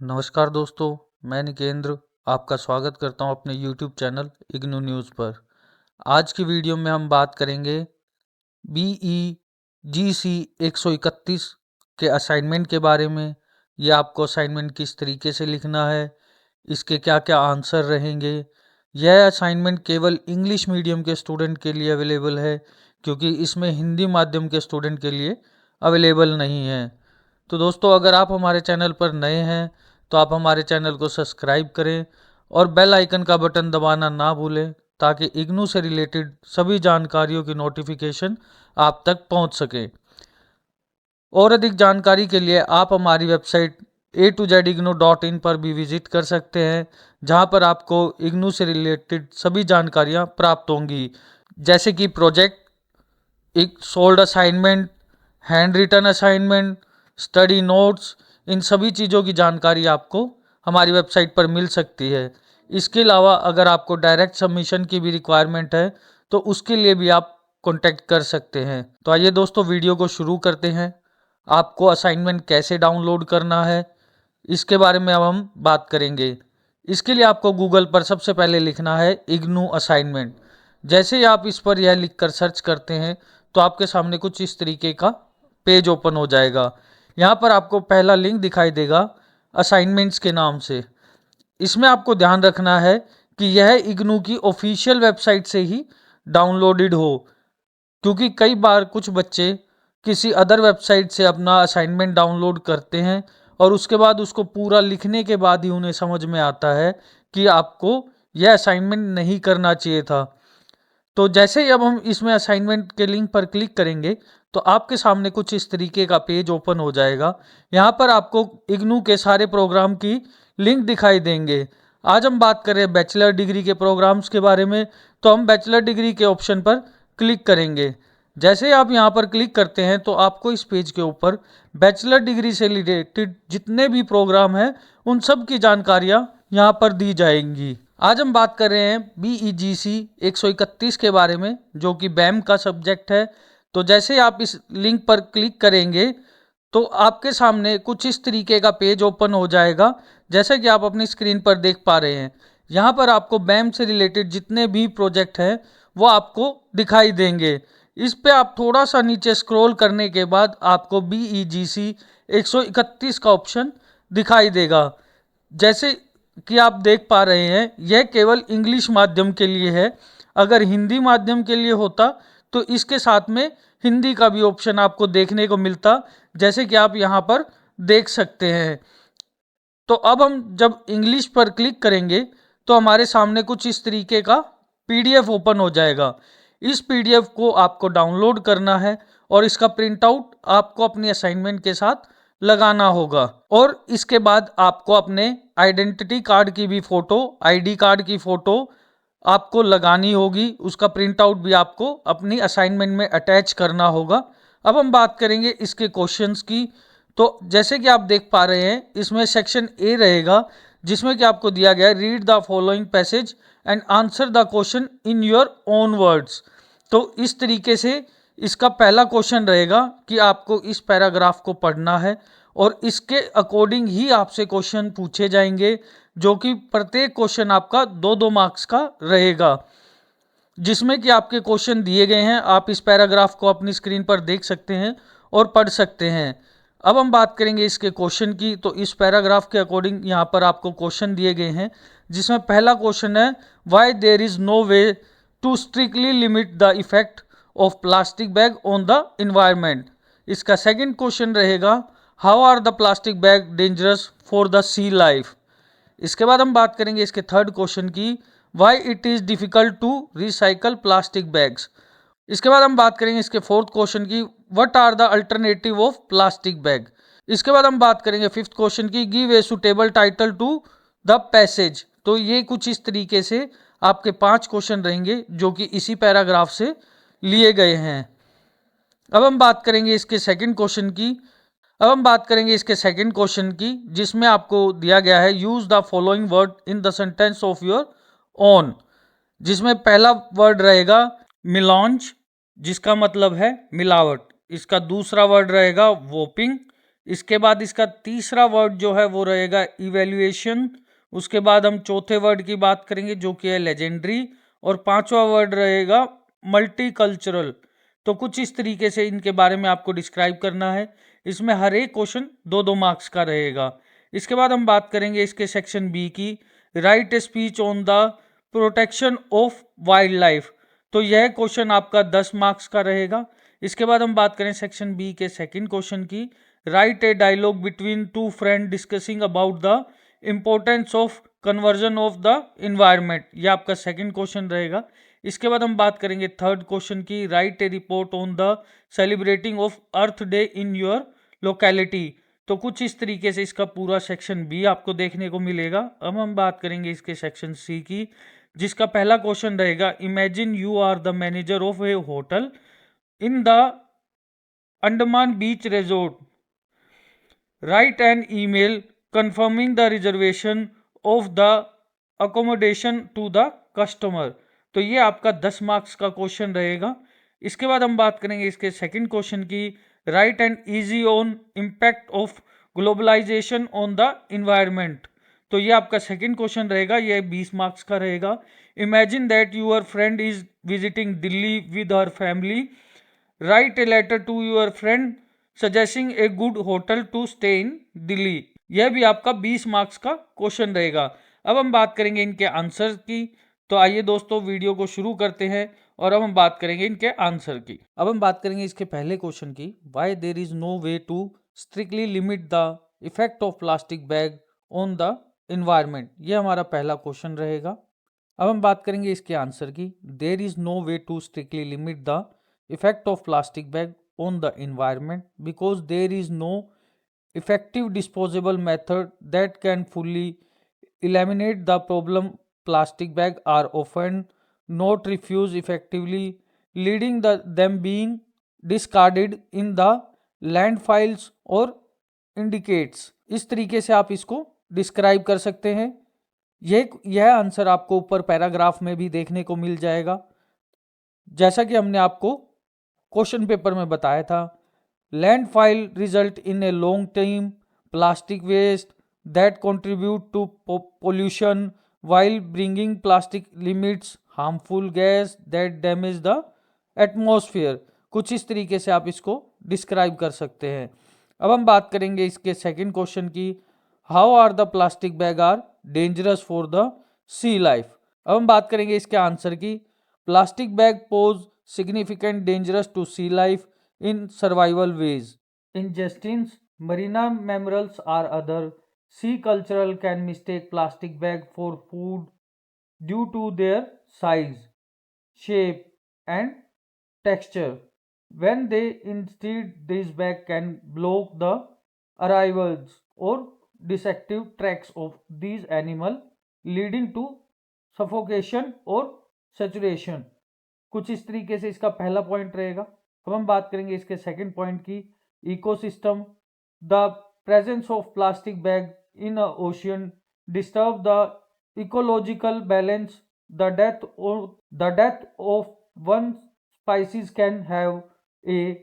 नमस्कार दोस्तों, मैं निकेंद्र आपका स्वागत करता हूं अपने YouTube चैनल इग्नू न्यूज़ पर। आज की वीडियो में हम बात करेंगे BEGC 131 के असाइनमेंट के बारे में। ये आपको असाइनमेंट किस तरीके से लिखना है, इसके क्या क्या आंसर रहेंगे। यह असाइनमेंट केवल इंग्लिश मीडियम के स्टूडेंट के लिए अवेलेबल है, क्योंकि इसमें हिंदी माध्यम के स्टूडेंट के लिए अवेलेबल नहीं है। तो दोस्तों, अगर आप हमारे चैनल पर नए हैं तो आप हमारे चैनल को सब्सक्राइब करें और बेल आइकन का बटन दबाना ना भूलें, ताकि इग्नू से रिलेटेड सभी जानकारियों की नोटिफिकेशन आप तक पहुंच सके। और अधिक जानकारी के लिए आप हमारी वेबसाइट a2zignu.in पर भी विजिट कर सकते हैं, जहां पर आपको इग्नू से रिलेटेड सभी जानकारियां प्राप्त होंगी, जैसे कि प्रोजेक्ट, एक solved assignment, hand written assignment, study notes. इन सभी चीज़ों की जानकारी आपको हमारी वेबसाइट पर मिल सकती है। इसके अलावा अगर आपको डायरेक्ट सबमिशन की भी रिक्वायरमेंट है तो उसके लिए भी आप कॉन्टैक्ट कर सकते हैं। तो आइए दोस्तों, वीडियो को शुरू करते हैं। आपको असाइनमेंट कैसे डाउनलोड करना है, इसके बारे में अब हम बात करेंगे। इसके लिए आपको गूगल पर सबसे पहले लिखना है इग्नू असाइनमेंट। जैसे ही आप इस पर यह लिखकर सर्च करते हैं तो आपके सामने कुछ इस तरीके का पेज ओपन हो जाएगा। यहाँ पर आपको पहला लिंक दिखाई देगा असाइनमेंट्स के नाम से। इसमें आपको ध्यान रखना है कि यह इग्नू की ऑफिशियल वेबसाइट से ही डाउनलोडेड हो, क्योंकि कई बार कुछ बच्चे किसी अदर वेबसाइट से अपना असाइनमेंट डाउनलोड करते हैं और उसके बाद उसको पूरा लिखने के बाद ही उन्हें समझ में आता है कि आपको यह असाइनमेंट नहीं करना चाहिए था। तो जैसे ही अब हम इसमें असाइनमेंट के लिंक पर क्लिक करेंगे तो आपके सामने कुछ इस तरीके का पेज ओपन हो जाएगा। यहाँ पर आपको इग्नू के सारे प्रोग्राम की लिंक दिखाई देंगे। आज हम बात करें बैचलर डिग्री के प्रोग्राम्स के बारे में, तो हम बैचलर डिग्री के ऑप्शन पर क्लिक करेंगे। जैसे ही आप यहाँ पर क्लिक करते हैं तो आपको इस पेज के ऊपर बैचलर डिग्री से रिलेटेड जितने भी प्रोग्राम हैं उन सब की जानकारियाँ यहाँ पर दी जाएंगी। आज हम बात कर रहे हैं BEGC 131 के बारे में, जो कि बैम का सब्जेक्ट है। तो जैसे आप इस लिंक पर क्लिक करेंगे तो आपके सामने कुछ इस तरीके का पेज ओपन हो जाएगा, जैसे कि आप अपनी स्क्रीन पर देख पा रहे हैं। यहाँ पर आपको बैम से रिलेटेड जितने भी प्रोजेक्ट हैं वो आपको दिखाई देंगे। इस पे आप थोड़ा सा नीचे स्क्रॉल करने के बाद आपको BEGC 131 का ऑप्शन दिखाई देगा। जैसे कि आप देख पा रहे हैं, यह केवल इंग्लिश माध्यम के लिए है। अगर हिंदी माध्यम के लिए होता तो इसके साथ में हिंदी का भी ऑप्शन आपको देखने को मिलता, जैसे कि आप यहाँ पर देख सकते हैं। तो अब हम जब इंग्लिश पर क्लिक करेंगे तो हमारे सामने कुछ इस तरीके का PDF ओपन हो जाएगा। इस PDF को आपको डाउनलोड करना है और इसका प्रिंट आउट आपको अपनी असाइनमेंट के साथ लगाना होगा। और इसके बाद आपको अपने आइडेंटिटी कार्ड की भी फ़ोटो, ID कार्ड की फ़ोटो आपको लगानी होगी। उसका प्रिंट आउट भी आपको अपनी असाइनमेंट में अटैच करना होगा। अब हम बात करेंगे इसके क्वेश्चंस की। तो जैसे कि आप देख पा रहे हैं, इसमें सेक्शन A रहेगा, जिसमें कि आपको दिया गया है read the following passage and answer the question in your own words. तो इस तरीके से इसका पहला क्वेश्चन रहेगा कि आपको इस पैराग्राफ को पढ़ना है और इसके अकॉर्डिंग ही आपसे क्वेश्चन पूछे जाएंगे, जो कि प्रत्येक क्वेश्चन आपका 2-2 मार्क्स का रहेगा, जिसमें कि आपके क्वेश्चन दिए गए हैं। आप इस पैराग्राफ को अपनी स्क्रीन पर देख सकते हैं और पढ़ सकते हैं। अब हम बात करेंगे इसके क्वेश्चन की। तो इस पैराग्राफ के अकॉर्डिंग यहाँ पर आपको क्वेश्चन दिए गए हैं, जिसमें पहला क्वेश्चन है why there is no way to strictly limit the effect of plastic bag on the environment. इसका सेकंड क्वेश्चन रहेगा how are the plastic bag dangerous for the sea life. इसके बाद हम बात करेंगे इसके थर्ड क्वेश्चन की, why it is difficult to recycle plastic bags. इसके बाद हम बात करेंगे इसके फोर्थ क्वेश्चन की, what are the alternative of plastic bag. इसके बाद हम बात करेंगे फिफ्थ क्वेश्चन की, give a suitable title to the passage. तो ये कुछ इस तरीके से आपके 5 क्वेश्चन रहेंगे, जो कि इसी पैराग्राफ से लिए गए हैं। अब हम बात करेंगे इसके सेकंड क्वेश्चन की। जिसमें आपको दिया गया है use the following word in the sentence of your own. जिसमें पहला वर्ड रहेगा मिलांज, जिसका मतलब है मिलावट। इसका दूसरा वर्ड रहेगा वोपिंग, इसके बाद इसका तीसरा वर्ड जो है वो रहेगा इवेल्युएशन। उसके बाद हम चौथे वर्ड की बात करेंगे जो कि है लेजेंडरी, और पांचवा वर्ड रहेगा मल्टीकल्चरल। तो कुछ इस तरीके से इनके बारे में आपको डिस्क्राइब करना है। इसमें हर एक क्वेश्चन 2-2 मार्क्स का रहेगा। इसके बाद हम बात करेंगे इसके सेक्शन बी की, write speech on the protection of wild life. तो यह क्वेश्चन आपका 10 मार्क्स का रहेगा। इसके बाद हम बात करें सेक्शन बी के सेकंड क्वेश्चन की, write a dialogue between two friend discussing about the importance of conversion of the environment. ये आपका सेकंड क्वेश्चन रहेगा। इसके बाद हम बात करेंगे थर्ड क्वेश्चन की, write A report on the celebrating of earth day in your locality. तो कुछ इस तरीके से इसका पूरा सेक्शन बी आपको देखने को मिलेगा। अब हम बात करेंगे इसके सेक्शन सी की, जिसका पहला क्वेश्चन रहेगा, imagine you are the manager of a hotel in the Andaman beach resort, write an email confirming the reservation of the accommodation to the customer. तो ये आपका 10 मार्क्स का क्वेश्चन रहेगा। इसके बाद हम बात करेंगे इसके सेकंड क्वेश्चन की, write an essay on impact of globalisation on the environment. तो ये आपका सेकंड क्वेश्चन रहेगा, ये 20 मार्क्स का रहेगा। Imagine that your friend is visiting Delhi with her family, write a letter to your friend suggesting a good hotel to stay in Delhi. यह भी आपका 20 मार्क्स का क्वेश्चन रहेगा। अब हम बात करेंगे इनके आंसर की। तो आइए दोस्तों वीडियो को शुरू करते हैं और अब हम बात करेंगे इनके आंसर की। अब हम बात करेंगे इसके पहले क्वेश्चन की, why there is no way to strictly limit the effect of plastic bag on the environment. ये हमारा पहला क्वेश्चन रहेगा। अब हम बात करेंगे इसके आंसर की, there is no way to strictly limit the effect of plastic bag on the environment because there is no effective disposable method that can fully eliminate the problem. Plastic bags are often not refused effectively, leading them being discarded in the landfills or indicates। इस तरीके से आप इसको describe कर सकते हैं। यह answer आपको ऊपर पैराग्राफ में भी देखने को मिल जाएगा। जैसा कि हमने आपको क्वेश्चन पेपर में बताया था, landfill result in a long term plastic waste that contribute to pollution while bringing plastic limits harmful gas that damage the atmosphere। कुछ इस तरीके से आप इसको डिस्क्राइब कर सकते हैं। अब हम बात करेंगे इसके सेकंड क्वेश्चन की, how are the plastic bag are dangerous for the sea life. अब हम बात करेंगे इसके आंसर की, plastic bag pose significant dangerous to sea life in survival ways. Intestines, marine mammals or other sea cultural can mistake plastic bag for food due to their size, shape and texture. When they instead, this bag can block the arrivals or destructive tracks of these animals, leading to suffocation or saturation। कुछ इस तरीके से इसका पहला point रहेगा। अब हम बात करेंगे इसके सेकंड पॉइंट की, ecosystem, the presence of plastic bag in ocean disturb the ecological balance, the death of one species can have a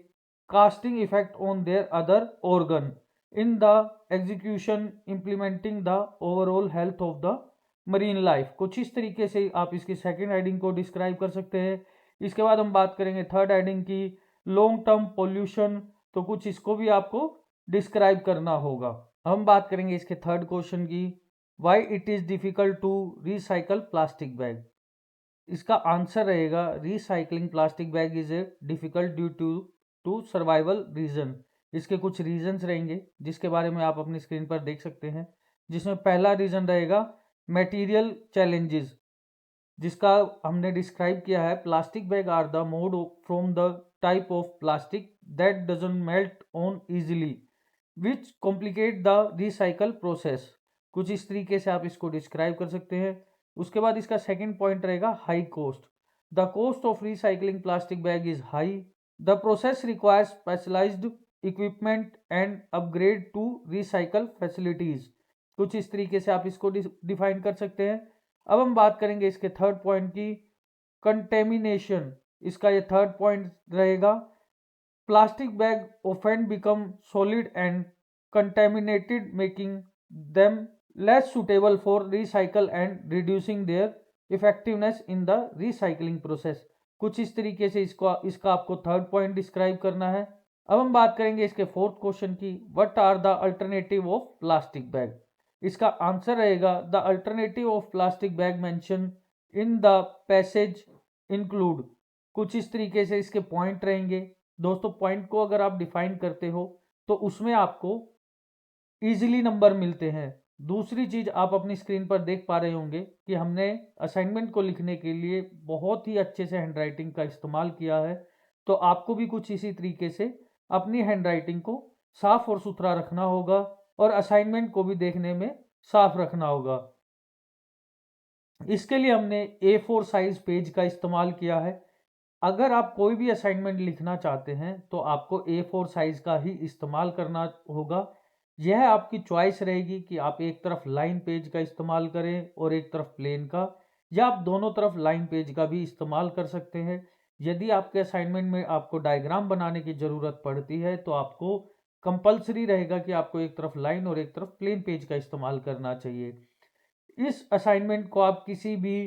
casting effect on their other organ in the execution implementing the overall health of the marine life. कुछ इस तरीके से आप इसकी second heading को describe कर सकते हैं। इसके बाद हम बात करेंगे थर्ड हेडिंग की, लॉन्ग टर्म पोल्यूशन। तो कुछ इसको भी आपको डिस्क्राइब करना होगा। हम बात करेंगे इसके थर्ड क्वेश्चन की, why it is difficult to recycle plastic bag. इसका आंसर रहेगा, recycling plastic bag is a difficult due to survival reason. इसके कुछ रीजंस रहेंगे जिसके बारे में आप अपनी स्क्रीन पर देख सकते हैं। जिसमें पहला रीजन रहेगा मटेरियल चैलेंजेस, जिसका हमने डिस्क्राइब किया है, plastic bag are the made from the type of plastic that doesn't melt on easily which complicate the recycle process. कुछ इस तरीके से आप इसको डिस्क्राइब कर सकते हैं। उसके बाद इसका सेकंड पॉइंट रहेगा high cost, the cost of recycling plastic bag is high, the process requires specialised equipment and upgrade to recycle facilities. कुछ इस तरीके से आप इसको डिफाइन कर सकते हैं। अब हम बात करेंगे इसके थर्ड पॉइंट की, कंटेमिनेशन। इसका ये थर्ड पॉइंट रहेगा, plastic bag often become solid and contaminated, making them less suitable for recycle and reducing their effectiveness in the recycling process। कुछ इस तरीके से इसका आपको थर्ड पॉइंट डिस्क्राइब करना है। अब हम बात करेंगे इसके फोर्थ क्वेश्चन की, what are the alternative of plastic bag. इसका आंसर रहेगा the alternative of plastic bag mention in the passage include. कुछ इस तरीके से इसके पॉइंट रहेंगे। दोस्तों पॉइंट को अगर आप डिफाइन करते हो तो उसमें आपको इजीली नंबर मिलते हैं। दूसरी चीज आप अपनी स्क्रीन पर देख पा रहे होंगे कि हमने असाइनमेंट को लिखने के लिए बहुत ही अच्छे से हैंडराइटिंग का इस्तेमाल किया है, तो आपको भी कुछ इसी तरीके से अपनी हैंडराइटिंग को साफ और सुथरा रखना होगा और असाइनमेंट को भी देखने में साफ रखना होगा। इसके लिए हमने A4 साइज पेज का इस्तेमाल किया है। अगर आप कोई भी असाइनमेंट लिखना चाहते हैं तो आपको A4 साइज का ही इस्तेमाल करना होगा। यह आपकी चॉइस रहेगी कि आप एक तरफ लाइन पेज का इस्तेमाल करें और एक तरफ प्लेन का, या आप दोनों तरफ लाइन पेज का भी इस्तेमाल कर सकते हैं। यदि आपके असाइनमेंट में आपको डायग्राम बनाने की ज़रूरत पड़ती है तो आपको कंपलसरी रहेगा कि आपको एक तरफ लाइन और एक तरफ प्लेन पेज का इस्तेमाल करना चाहिए। इस असाइनमेंट को आप किसी भी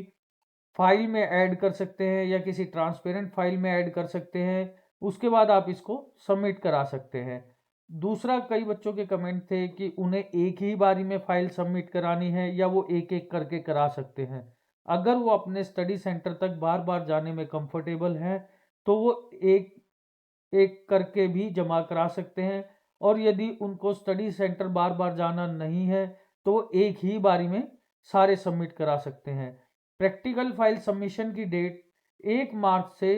फाइल में ऐड कर सकते हैं या किसी ट्रांसपेरेंट फाइल में ऐड कर सकते हैं, उसके बाद आप इसको सबमिट करा सकते हैं। दूसरा, कई बच्चों के कमेंट थे कि उन्हें एक ही बारी में फाइल सबमिट करानी है या वो एक एक करके करा सकते हैं। अगर वो अपने स्टडी सेंटर तक बार बार जाने में कंफर्टेबल हैं तो वो एक एक करके भी जमा करा सकते हैं, और यदि उनको स्टडी सेंटर बार बार जाना नहीं है तो एक ही बारी में सारे सबमिट करा सकते हैं। प्रैक्टिकल फाइल सबमिशन की डेट 1 मार्च से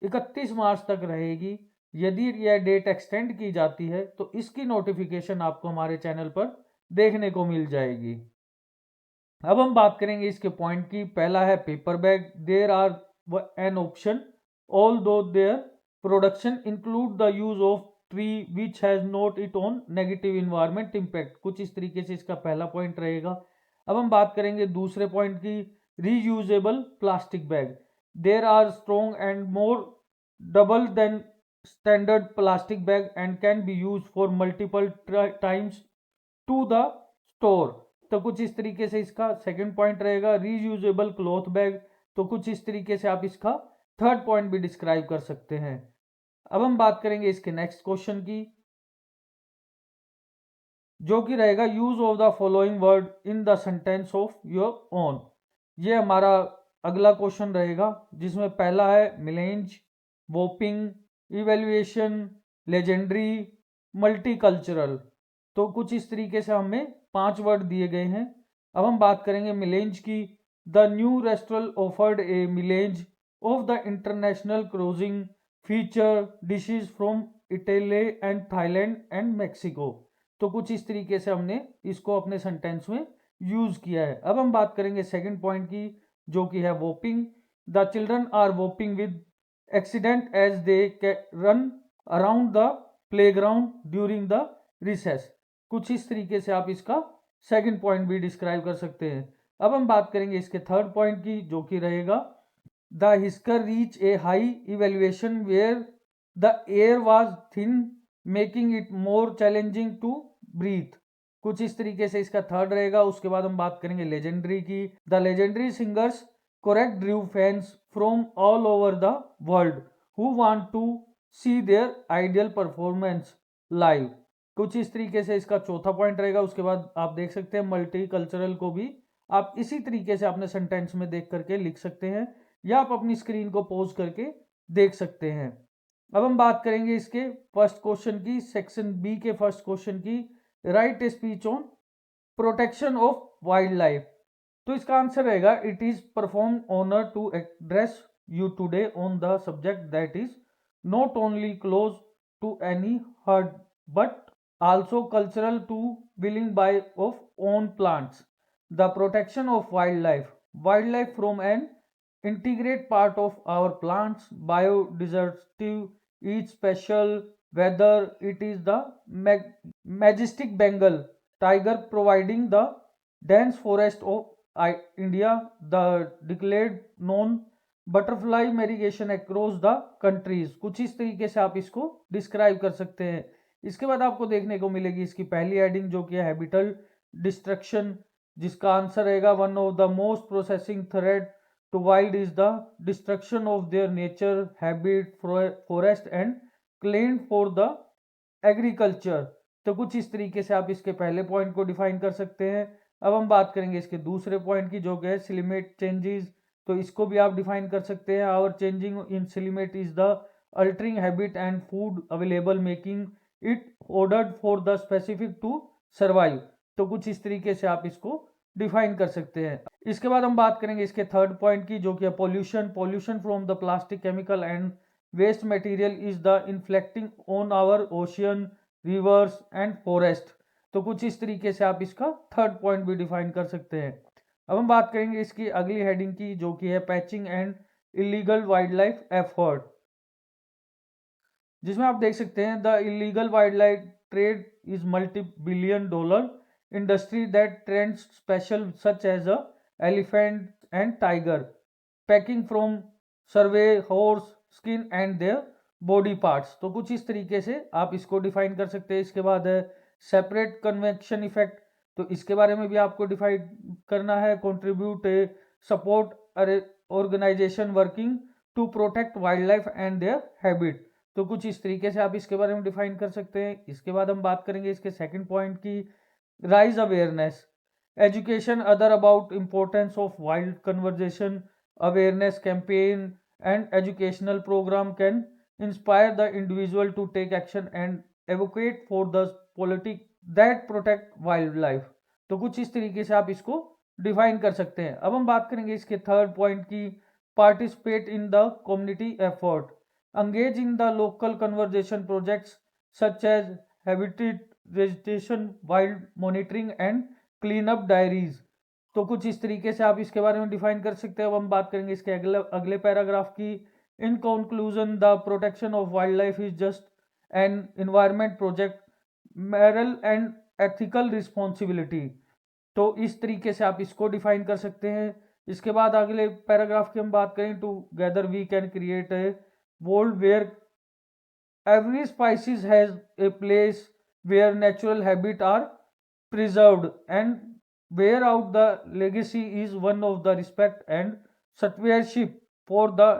31 मार्च तक रहेगी। यदि यह डेट एक्सटेंड की जाती है तो इसकी नोटिफिकेशन आपको हमारे चैनल पर देखने को मिल जाएगी। अब हम बात करेंगे इसके पॉइंट की। पहला है paper bag, there are an option although their production include the use of tree which has not it on negative environment impact. कुछ इस तरीके से इसका पहला पॉइंट रहेगा। अब हम बात करेंगे दूसरे पॉइंट की, reusable plastic bag, there are strong and more double than standard plastic bag and can be use for multiple times to the store. तो कुछ इस तरीके से इसका सेकंड पॉइंट रहेगा। रीयूजेबल क्लॉथ बैग, तो कुछ इस तरीके से आप इसका थर्ड पॉइंट भी डिस्क्राइब कर सकते हैं। अब हम बात करेंगे इसके नेक्स्ट क्वेश्चन की, जो कि रहेगा use of the following word in the sentence of your own. ये हमारा अगला क्वेश्चन रहेगा, जिसमें पहला है मिलेंज, वोपिंग, इवेल्युएशन, लेजेंडरी, मल्टीकल्चरल। तो कुछ इस तरीके से हमें 5 वर्ड दिए गए हैं। अब हम बात करेंगे मिलेंज की। The new restaurant offered a melange of the international cruising feature dishes from Italy and Thailand and Mexico. तो कुछ इस तरीके से हमने इसको अपने सेंटेंस में यूज किया है। अब हम बात करेंगे सेकंड पॉइंट की, जो कि है whooping. The children are whooping with accident as they run around the playground during the recess. कुछ इस तरीके से आप इसका सेकंड पॉइंट भी डिस्क्राइब कर सकते हैं। अब हम बात करेंगे इसके थर्ड पॉइंट की, जो कि रहेगा द हिस्कर reach a high elevation where the air was thin making it more challenging to breathe. कुछ इस तरीके से इसका थर्ड रहेगा। उसके बाद हम बात करेंगे लेजेंडरी की। The legendary singers correct drew fans from all over the world who want to see their ideal performance live. कुछ इस तरीके से इसका चौथा पॉइंट रहेगा। उसके बाद आप देख सकते हैं मल्टी कल्चरल को भी आप इसी तरीके से अपने सेंटेंस में देख करके लिख सकते हैं, या आप अपनी स्क्रीन को पॉज करके देख सकते हैं। अब हम बात करेंगे इसके फर्स्ट क्वेश्चन की, सेक्शन बी के फर्स्ट क्वेश्चन की, write speech on protection of wild life. तो इसका आंसर रहेगा it is perform honour to address you today on the subject that is not only close to any herd but also cultural to willing by of own plants. The protection of wildlife from an integrate part of our plants biodiversity each special, whether it is the majestic Bengal tiger providing the dense forest of India, the declared known butterfly migration across the countries. कुछ इस तरीके से आप इसको describe कर सकते हैं। इसके बाद आपको देखने को मिलेगी इसकी पहली हेडिंग जो कि है हैबिटल डिस्ट्रक्शन, जिसका आंसर रहेगा one of the most processing threat to wild is the destruction of their nature, habit, forest and claim for the agriculture. तो कुछ इस तरीके से आप इसके पहले पॉइंट को डिफाइन कर सकते हैं। अब हम बात करेंगे इसके दूसरे पॉइंट की जो कि है सिलिमेट चेंजेस। तो इसको भी आप डिफाइन कर सकते हैं, our changing in climate is the altering habit and food available making it ordered for the specific to survive. तो कुछ इस तरीके से आप इसको डिफाइन कर सकते हैं। इसके बाद हम बात करेंगे इसके थर्ड पॉइंट की जो कि है pollution. Pollution from the plastic, chemical and waste material is the inflicting on our ocean, rivers and forest. तो कुछ इस तरीके से आप इसका थर्ड पॉइंट भी डिफाइन कर सकते हैं। अब हम बात करेंगे इसकी अगली हेडिंग की जो कि है poaching and illegal wild life effort, जिसमें आप देख सकते हैं the illegal wild life trade is multi billion dollar industry that trends special such as a elephant and tiger, poaching from survey horse skin and their body parts. तो कुछ इस तरीके से आप इसको डिफाइन कर सकते हैं। इसके बाद है सेपरेट कन्वेक्शन इफेक्ट। तो इसके बारे में भी आपको डिफाइन करना है। Contribute a support organisation working to protect wild life and their habit. तो कुछ इस तरीके से आप इसके बारे में डिफाइन कर सकते हैं। इसके बाद हम बात करेंगे इसके सेकंड पॉइंट की, rise awareness, education other about importance of wild conversation, awareness campaign and educational program can inspire the individual to take action and advocate for the politic that protect wild life. तो कुछ इस तरीके से आप इसको define कर सकते हैं। अब हम बात करेंगे इसके थर्ड पॉइंट की, participate in the community effort, engage in the local conservation projects such as habitat vegetation, wild monitoring and clean up diaries। तो कुछ इस तरीके से आप इसके बारे में डिफाइन कर सकते हैं। अब हम बात करेंगे इसके अगले पैराग्राफ की, in conclusion the protection of wild life is just an environment project, moral and ethical responsibility. तो इस तरीके से आप इसको डिफाइन कर सकते हैं। इसके बाद अगले पैराग्राफ की हम बात करें, together we can create a world where every species has a place where natural habits are preserved and where out the legacy is one of the respect and stewardship for the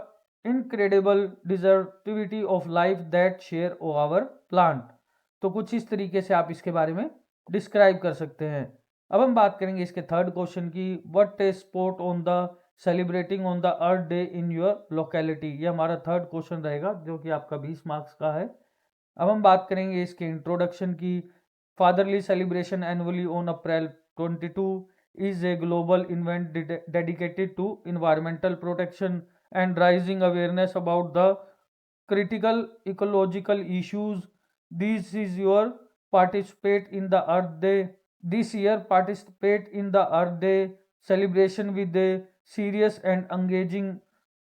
incredible diversity of life that share our plant। तो कुछ इस तरीके से आप इसके बारे में describe कर सकते हैं। अब हम बात करेंगे इसके थर्ड क्वेश्चन की, what is sport on the celebrating on the earth day in your locality. ये हमारा थर्ड क्वेश्चन रहेगा जो कि आपका 20 मार्क्स का है। अब हम बात करेंगे इसके इंट्रोडक्शन की, fatherly celebration annually on April 22 is a global event dedicated to environmental protection and rising awareness about the critical ecological issues. This is your participate in the Earth Day. This year participate in the Earth Day celebration with a serious and engaging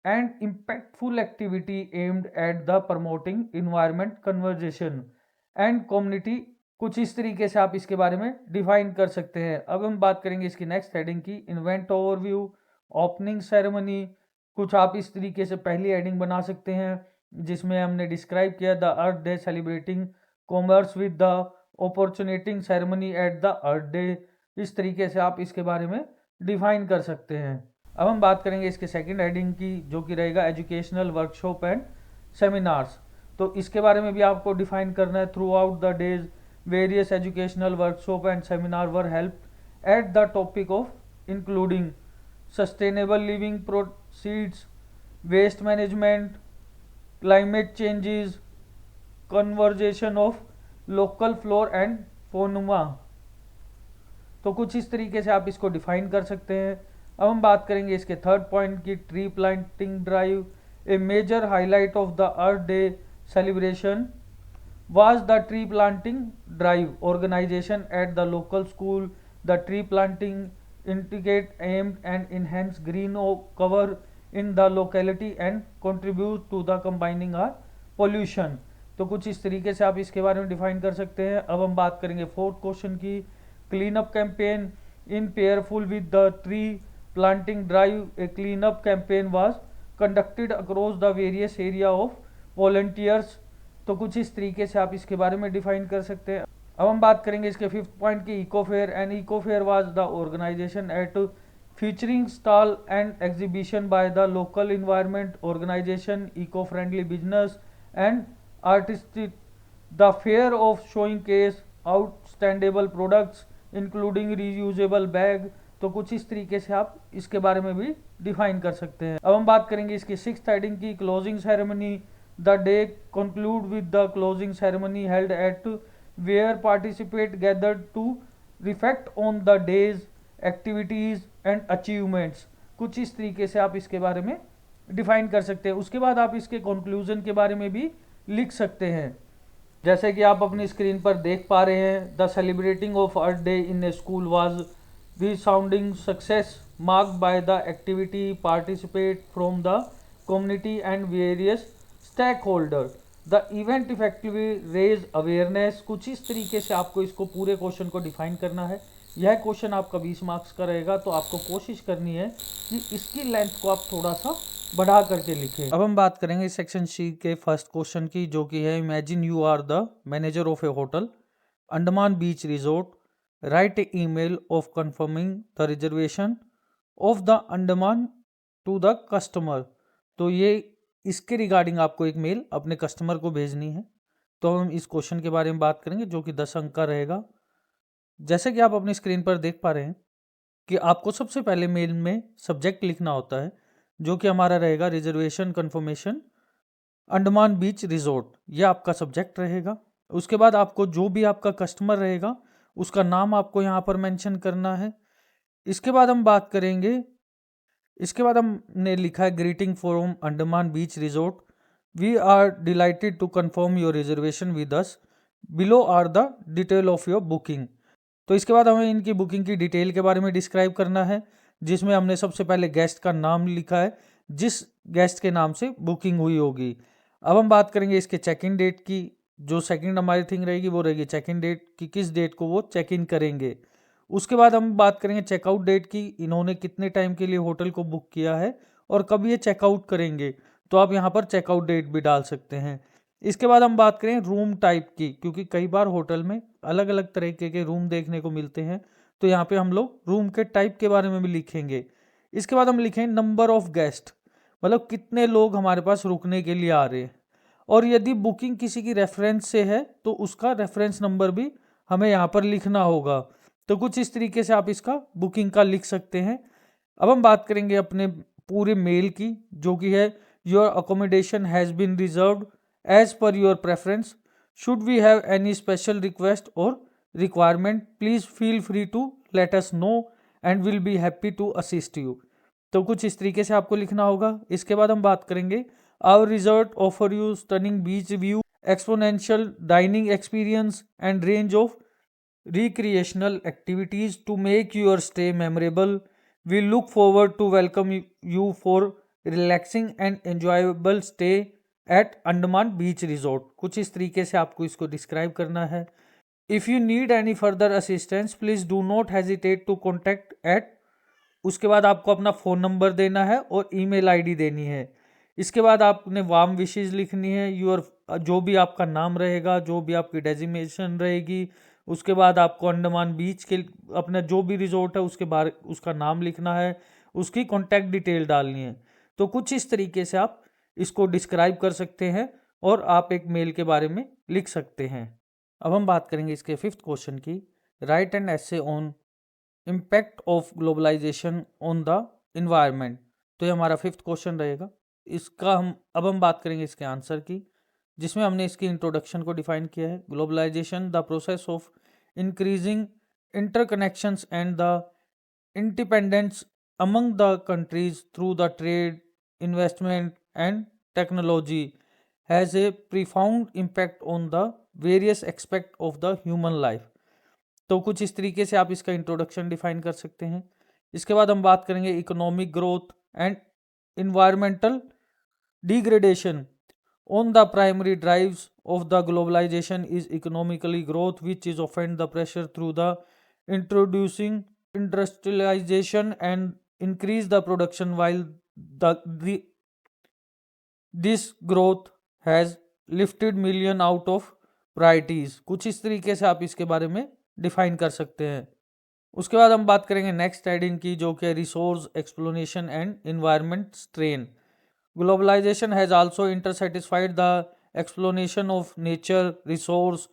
and impactful activity aimed at the promoting environment conservation and community। कुछ इस तरीके से आप इसके बारे में define कर सकते हैं। अब हम बात करेंगे इसकी नेक्स्ट हेडिंग की, इन्वेंट ओवरव्यू, ओपनिंग सेरेमनी। कुछ आप इस तरीके से पहली हेडिंग बना सकते हैं जिसमें हमने डिस्क्राइब किया the earth day celebrating commerce with the opportunating ceremony at the earth day. इस तरीके से आप इसके बारे में डिफाइन कर सकते हैं। अब हम बात करेंगे इसके सेकंड हेडिंग की जो कि रहेगा एजुकेशनल वर्कशॉप एंड सेमिनार्स। तो इसके बारे में भी आपको डिफाइन करना है। Throughout the days various educational workshop and seminar were help at the topic of including sustainable living proceeds, waste management, climate changes, conservation of local flora and fauna। तो कुछ इस तरीके से आप इसको डिफाइन कर सकते हैं। अब हम बात करेंगे इसके थर्ड पॉइंट की, tree planting drive, a major highlight of the earth Day celebration was the tree planting drive organization at the local school। The tree planting indicate aimed and enhance green cover in the locality and contribute to the combining our pollution। तो कुछ इस तरीके से आप इसके बारे में define कर सकते हैं। अब हम बात करेंगे फोर्थ क्वेश्चन की, clean up campaign in pairful with the tree planting drive. A clean up campaign was conducted across the various area of volunteers तो कुछ इस तरीके से आप इसके बारे में डिफाइन कर सकते हैं। अब हम बात करेंगे इसके 5th पॉइंट की eco fair. And eco fair was the organisation at featuring stall and exhibition by the local environment organization, eco-friendly business and artistic. The fair of showcase outstandable products including reusable bag। तो कुछ इस तरीके से आप इसके बारे में भी डिफाइन कर सकते हैं। अब हम बात करेंगे इसकी 6th हेडिंग की closing ceremony. The day conclude with the closing ceremony held at where participate gathered to reflect on the days activities and achievements. कुछ इस तरीके से आप इसके बारे में डिफाइन कर सकते हैं। उसके बाद आप इसके कंक्लूजन के बारे में भी लिख सकते हैं, जैसे कि आप अपनी स्क्रीन पर देख पा रहे हैं। The celebrating of earth day in A school was resounding success marked by the activity participate from the community and various stakeholders. The event effectively raise awareness। कुछ इस तरीके से आपको इसको पूरे क्वेश्चन को डिफाइन करना है। यह क्वेश्चन आपका 20 मार्क्स का रहेगा, तो आपको कोशिश करनी है कि इसकी लेंथ को आप थोड़ा सा बढ़ा करके लिखें। अब हम बात करेंगे सेक्शन सी के फर्स्ट क्वेश्चन की, जो कि है imagine you are the manager of a hotel Andaman beach resort, write an email of confirming the reservation of the Andaman to the customer। तो ये इसके रिगार्डिंग आपको एक मेल अपने कस्टमर को भेजनी है। तो हम इस क्वेश्चन के बारे में बात करेंगे, जो कि 10 अंक का रहेगा। जैसे कि आप अपनी स्क्रीन पर देख पा रहे हैं कि आपको सबसे पहले मेल में सब्जेक्ट लिखना होता है, जो कि हमारा रहेगा reservation conformation Andaman beach resort. ये आपका सब्जेक्ट रहेगा। उसके बाद आपको जो भी आपका कस्टमर रहेगा उसका नाम आपको यहाँ पर मेंशन करना है। इसके बाद हम बात करेंगे, इसके बाद हमने लिखा है greeting from Andaman beach resort, we are delighted to confirm your reservation with us, below are the detail of your booking. तो इसके बाद हमें इनकी बुकिंग की डिटेल के बारे में डिस्क्राइब करना है, जिसमें हमने सबसे पहले गेस्ट का नाम लिखा है, जिस गेस्ट के नाम से बुकिंग हुई होगी। अब हम बात करेंगे इसके चेक इन डेट की। जो सेकंड हमारी थिंग रहेगी वो रहेगी चेक इन डेट की, किस डेट को वो चेक इन करेंगे। उसके बाद हम बात करेंगे चेकआउट डेट की, इन्होंने कितने टाइम के लिए होटल को बुक किया है और कब ये चेकआउट करेंगे। तो आप यहाँ पर चेकआउट डेट भी डाल सकते हैं। इसके बाद हम बात करें रूम टाइप की, क्योंकि कई बार होटल में अलग अलग तरीके के रूम देखने को मिलते हैं, तो यहाँ पे हम लोग रूम के टाइप के बारे में भी लिखेंगे। इसके बाद हम लिखें नंबर ऑफ गेस्ट, मतलब कितने लोग हमारे पास रुकने के लिए आ रहे हैं। और यदि बुकिंग किसी की रेफरेंस से है तो उसका रेफरेंस नंबर भी हमें यहाँ पर लिखना होगा। तो कुछ इस तरीके से आप इसका बुकिंग का लिख सकते हैं। अब हम बात करेंगे अपने पूरे मेल की, जो कि है your accommodation has been reserved as per your preference, should we have any special request और requirement please feel free to let us know and will be happy to assist you. तो कुछ इस तरीके से आपको लिखना होगा। इसके बाद हम बात करेंगे our resort offer you stunning beach view, exponential dining experience and range of recreational activities to make your stay memorable. We look forward to welcome you for relaxing and enjoyable stay at Andaman Beach Resort। कुछ इस तरीके से आपको इसको describe करना है। If you need any further assistance, please do not hesitate to contact at। उसके बाद आपको अपना फ़ोन नंबर देना है और ईमेल आईडी देनी है। इसके बाद आपने वार्म विशेज लिखनी है, योर जो भी आपका नाम रहेगा, जो भी आपकी डेजिग्नेशन रहेगी। उसके बाद आपको अंडमान बीच के अपना जो भी रिजोर्ट है उसके बारे उसका नाम लिखना है, उसकी कॉन्टैक्ट डिटेल डालनी है। तो कुछ इस तरीके से आप इसको डिस्क्राइब कर सकते हैं और आप एक मेल के बारे में लिख सकते हैं। अब हम बात करेंगे इसके 5th क्वेश्चन की, write an essay on impact of globalisation on the environment. तो ये हमारा 5th क्वेश्चन रहेगा। इसका हम बात करेंगे इसके आंसर की, जिसमें हमने इसकी इंट्रोडक्शन को डिफाइन किया है। Globalisation the process of increasing interconnections and the independence among the countries through the trade, investment and technology has a profound impact on the various aspect of the human life. तो कुछ इस तरीके से आप इसका introduction define कर सकते हैं। इसके बाद हम बात करेंगे economic growth and environmental degradation। On the primary drives of the globalization is economically growth, which is often the pressure through the introducing industrialization and increase the production, while this growth has lifted million out of priorities. कुछ इस तरीके से आप इसके बारे में define कर सकते हैं। उसके बाद हम बात करेंगे नेक्स्ट हेडिंग की, जो कि resource explanation and environment strain. Globalization has also intensified the explanation of nature resource,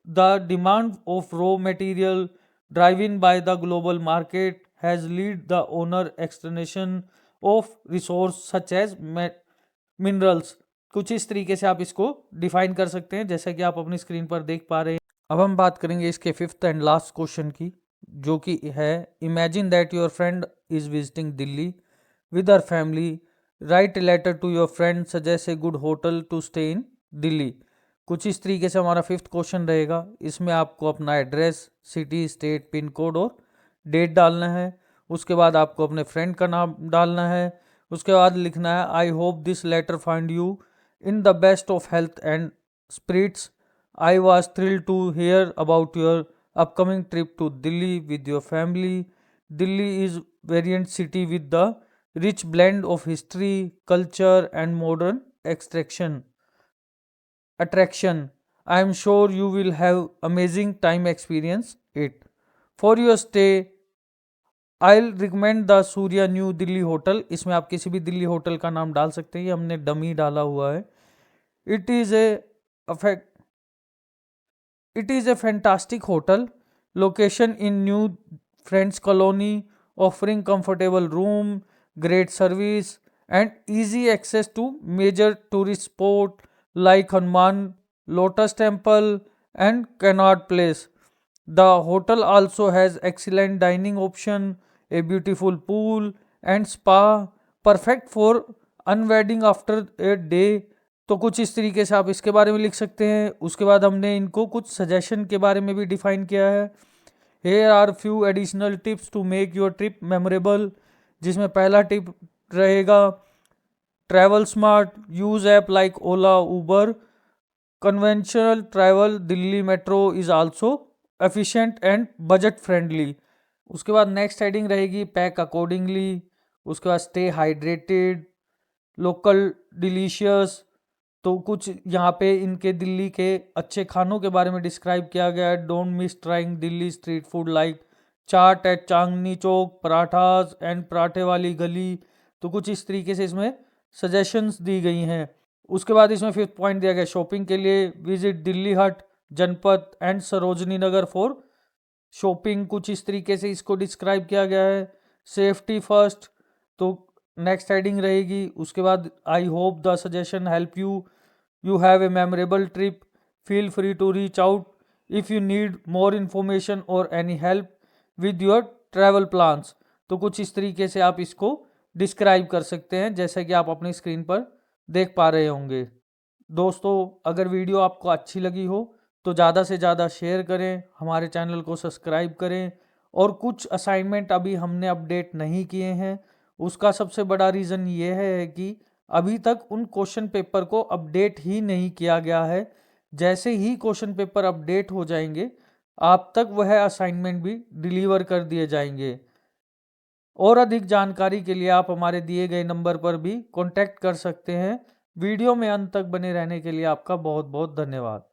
the demand of raw material driven by the global market has led the owner explanation of resource such as minerals। कुछ इस तरीके से आप इसको define कर सकते हैं, जैसा कि आप अपनी स्क्रीन पर देख पा रहे हैं। अब हम बात करेंगे इसके फिफ्थ एंड लास्ट क्वेश्चन की, जो कि है imagine that your friend is visiting Delhi with her family, write letter to your friend, suggest a good hotel to stay in Delhi. कुछ इस तरीके से हमारा फिफ्थ क्वेश्चन रहेगा। इसमें आपको अपना address, city, state, pin code और डेट डालना है। उसके बाद आपको अपने फ्रेंड का नाम डालना है। उसके बाद लिखना है I hope this letter find you in the best of health and spirits. I was thrilled to hear about your upcoming trip to Delhi with your family. Delhi is variant city with the rich blend of history, culture and modern attraction. I am sure you will have amazing time experience it. For your stay, I'll recommend the Surya New Delhi Hotel। इसमें आप किसी भी Delhi hotel का नाम डाल सकते हैं, ये हमने डमी डाला हुआ है। It is a fantastic hotel location in New Friends Colony, offering comfortable room, great service and easy access to major tourist spot like Hanuman Lotus Temple and Connaught Place. The hotel also has excellent dining option, a beautiful pool and spa, perfect for unwinding after a day। तो कुछ इस तरीके से आप इसके बारे में लिख सकते हैं। उसके बाद हमने इनको कुछ सजेशन के बारे में भी डिफाइन किया है। Here are few additional tips to make your trip memorable, जिसमें पहला टिप रहेगा travel smart, use app like Ola, Uber. Conventional travel, Delhi metro is also efficient and budget friendly. उसके बाद नेक्स्ट हेडिंग रहेगी पैक अकॉर्डिंगली। उसके बाद stay hydrated, local delicious. तो कुछ यहाँ पे इनके दिल्ली के अच्छे खानों के बारे में डिस्क्राइब किया गया है। Don't miss trying Delhi street food like chaat at Chandni Chowk, parathas and Paranthe Wali गली। तो कुछ इस तरीके से इसमें सजेशंस दी गई हैं। उसके बाद इसमें फिफ्थ पॉइंट दिया गया शॉपिंग के लिए, visit Delhi Haat, Janpath and Sarojini Nagar for shopping. कुछ इस तरीके से इसको डिस्क्राइब किया गया है। सेफ्टी फर्स्ट, तो नेक्स्ट हेडिंग रहेगी। उसके बाद I hope the suggestion help you have a memorable trip, feel free to reach out if you need more information और any help with your travel plans. तो कुछ इस तरीके से आप इसको डिस्क्राइब कर सकते हैं, जैसे कि आप अपनी स्क्रीन पर देख पा रहे होंगे। दोस्तों, अगर वीडियो आपको अच्छी लगी हो तो ज़्यादा से ज़्यादा शेयर करें, हमारे चैनल को सब्सक्राइब करें। और कुछ असाइनमेंट अभी हमने अपडेट नहीं किए हैं, उसका सबसे बड़ा रीज़न ये है कि अभी तक उन क्वेश्चन पेपर को अपडेट ही नहीं किया गया है। जैसे ही क्वेश्चन पेपर अपडेट हो जाएंगे, आप तक वह असाइनमेंट भी डिलीवर कर दिए जाएंगे। और अधिक जानकारी के लिए आप हमारे दिए गए नंबर पर भी कॉन्टैक्ट कर सकते हैं। वीडियो में अंत तक बने रहने के लिए आपका बहुत बहुत धन्यवाद।